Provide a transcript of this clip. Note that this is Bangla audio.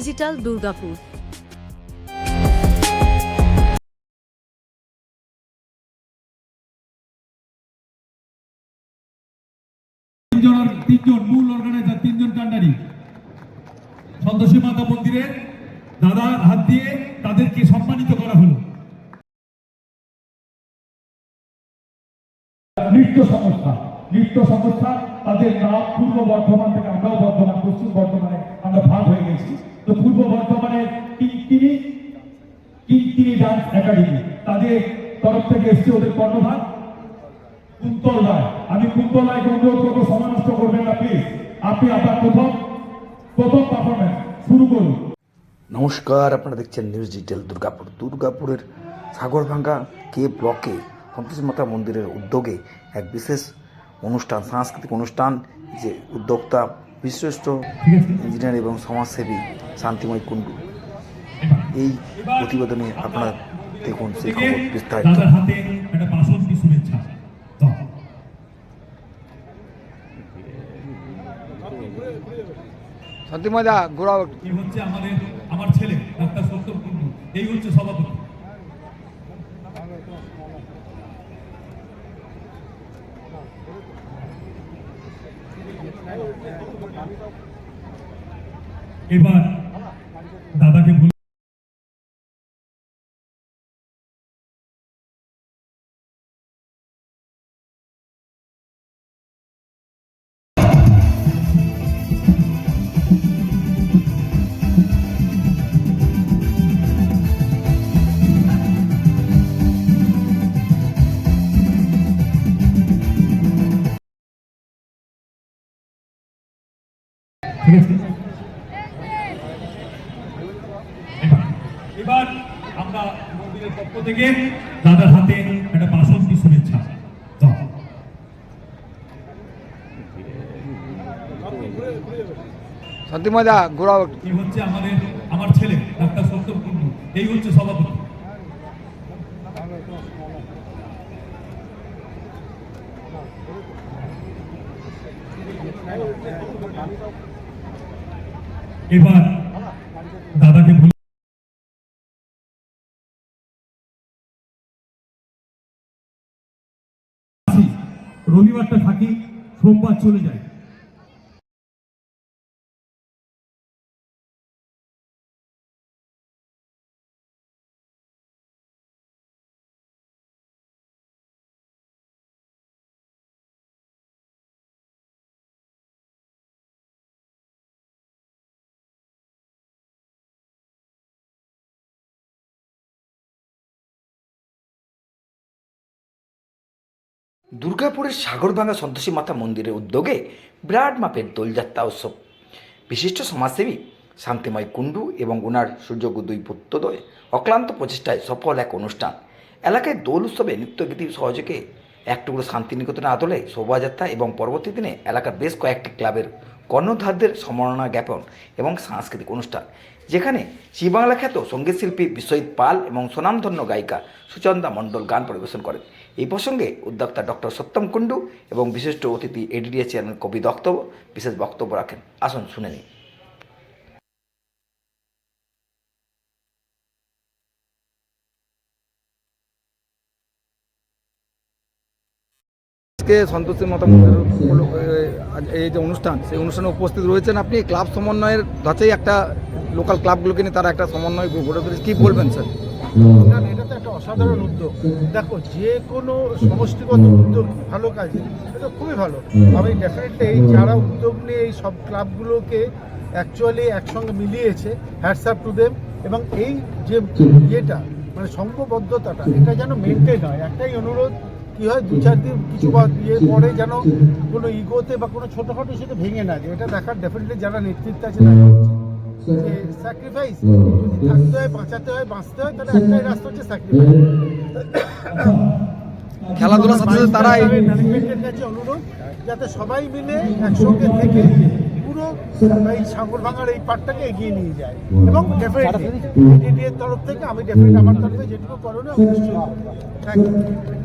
ডিজিটাল দুর্গাপুর। তিনজন মূল অর্গানাইজার, তিনজন কান্ডারি সন্তোষী মাতা মন্দিরের দাদার হাত দিয়ে তাদেরকে সম্মানিত করা হলো। নৃত্য সংস্থা তাদের নাম পূর্ব বর্ধমান থেকে, আমরাও বর্ধমান, পশ্চিম বর্ধমানে আমরা ভাগ হয়ে গেছি। তো পূর্ব বর্ধমানের কিঙ্কিনি ডান্স একাডেমি, তাদের তরফ থেকে এসছে ওদের কর্ণধার কুন্তল রায়। আমি কুন্তল রায়কে অনুরোধ করবো সময় নষ্ট করবেন না প্লিজ, আপনি আপনার প্রথম পারফরমেন্স শুরু করুন। নমস্কার, আপনারা দেখছেন নিউজ ডিজিটাল দুর্গাপুর। দুর্গাপুরের সাগরভাঙ্গা কে ব্লকে সন্তোষী মাতা মন্দিরের উদ্যোগে এক বিশেষ অনুষ্ঠান, সাংস্কৃতিক অনুষ্ঠান, যে উদ্যোক্তা বিশিষ্ট ইঞ্জিনিয়ার এবং সমাজসেবী শান্তিময় কুণ্ডু। এই প্রতিবেদনে আপনারা দেখুন সেই খবর বিস্তারিত। শান্তিময়দা ঘোরাও। এই হচ্ছে আমার ছেলে ডাক্তার সত্যম কুণ্ডু, এই হচ্ছে সভাপতি। এবার দাদাকে এবার আমরা মন্দিরের পক্ষ থেকে দাদার হাতে একটা বাসন কি শুভেচ্ছা। শান্তিময়দা ঘোরাও। এই হচ্ছে আমার ছেলে ডাক্তার সত্যম কুণ্ডু, এই হচ্ছে সভাপতি। এবার দাদাকে রবিবারটা থাকি, সোমবার চলে যায়। দুর্গাপুরের সাগরভাঙ্গা সন্তোষী মাতা মন্দিরের উদ্যোগে বিরাট মাপের দোলযাত্রা উৎসব। বিশিষ্ট সমাজসেবী শান্তিময় কুণ্ডু এবং ওনার সুযোগ্য দুই পুত্রদ্বয় অক্লান্ত প্রচেষ্টায় সফল এক অনুষ্ঠান। এলাকায় দোল উৎসবে নৃত্যগীতি সহযোগে এক টুকরো শান্তিনিকেতনের আদলে শোভাযাত্রা এবং পরবর্তী দিনে এলাকার বেশ কয়েকটি ক্লাবের কর্ণধারদের সম্মাননা জ্ঞাপন এবং সাংস্কৃতিক অনুষ্ঠান, যেখানে শ্রীবাংলা খ্যাত সঙ্গীতশিল্পী বিশ্বজিৎ পাল এবং স্বনামধন্য গায়িকা সুচন্দা মণ্ডল গান পরিবেশন করেন। এই প্রসঙ্গে উদ্যোক্তা ডক্টর সত্যম কুণ্ডু এবং বিশিষ্ট অতিথি এডিডিএ চেয়ারম্যান কবি দত্ত বিশেষ বক্তব্য রাখেন। আসুন শুনে নিন। আজকে সন্তোষী মাতা মন্দিরের এই যে অনুষ্ঠান, সেই অনুষ্ঠানে উপস্থিত রয়েছেন আপনি। ক্লাব সমন্বয়ের ধাঁচেই একটা লোকাল ক্লাবগুলোকে নিয়ে তারা একটা সমন্বয় গড়ে তুলেছে, কী বলবেন স্যার? এটা তো একটা অসাধারণ উদ্যোগ। দেখো, যে কোনো সমষ্টিগত উদ্যোগ ভালো কাজে, এটা খুবই ভালো। আমি ডেফিনেটলি এই যারা উদ্যোগ নিয়ে এই সব ক্লাবগুলোকে অ্যাকচুয়ালি একসঙ্গে মিলিয়েছে, হ্যাটস আপ টু দেম। এবং এই যে ইয়েটা মানে সংঘবদ্ধতাটা, এটা যেন মেনটেন হয়। একটাই অনুরোধ, কি হয়, দু চার দিন কিছু ইয়ে পরে যেন কোনো ইগোতে বা কোনো ছোটোখাটো সেটা ভেঙে না যায়, এটা দেখার ডেফিনেটলি যারা নেতৃত্বে আছে তারা যে স্যাক্রিফাইস যদি থাকতে হয়, বাঁচাতে হয়, বাঁচতে হয়, তাহলে একটাই রাস্তা হচ্ছে স্যাক্রিফাইস। খেলাধুলার সাথে সাথে তারা ম্যানেজমেন্টের কাছে অনুরোধ যাতে সবাই মিলে একসঙ্গে থেকে পুরো এই সাগরভাঙ্গার এই পার্টটাকে এগিয়ে নিয়ে যায়। এবং ডেফিনেটলি এর তরফ থেকে আমি ডেফিনেটলি আমার তরফে যেটুকু করণীয় আমি নিশ্চয়ই করব। Thank you.